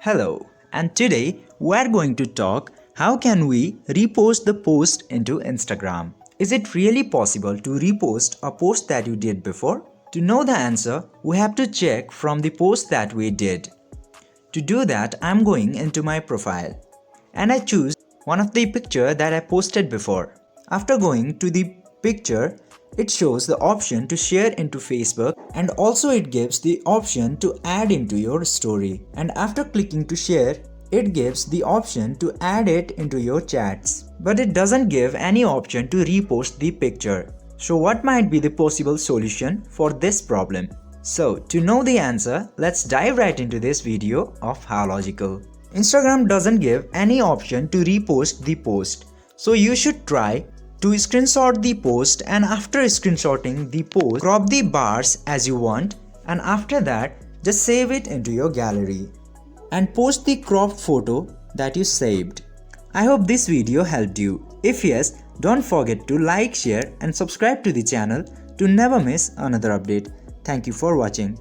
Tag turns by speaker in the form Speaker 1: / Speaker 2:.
Speaker 1: Hello, and today we are going to talk how can we repost the post into Instagram. Is it really possible to repost a post that you did before? To know the answer, we have to check from the post that we did. To do that, I'm going into my profile and I choose one of the picture that I posted before. After going to the picture, it shows the option to share into Facebook and also it gives the option to add into your story. And after clicking to share, it gives the option to add it into your chats. But it doesn't give any option to repost the picture. So what might be the possible solution for this problem? So to know the answer, let's dive right into this video of How Logical. Instagram doesn't give any option to repost the post. So you should try to screenshot the post, and after screenshotting the post, crop the bars as you want, and after that just save it into your gallery and post the cropped photo that you saved. I hope this video helped you. If yes, don't forget to like, share and subscribe to the channel to never miss another update. Thank you for watching.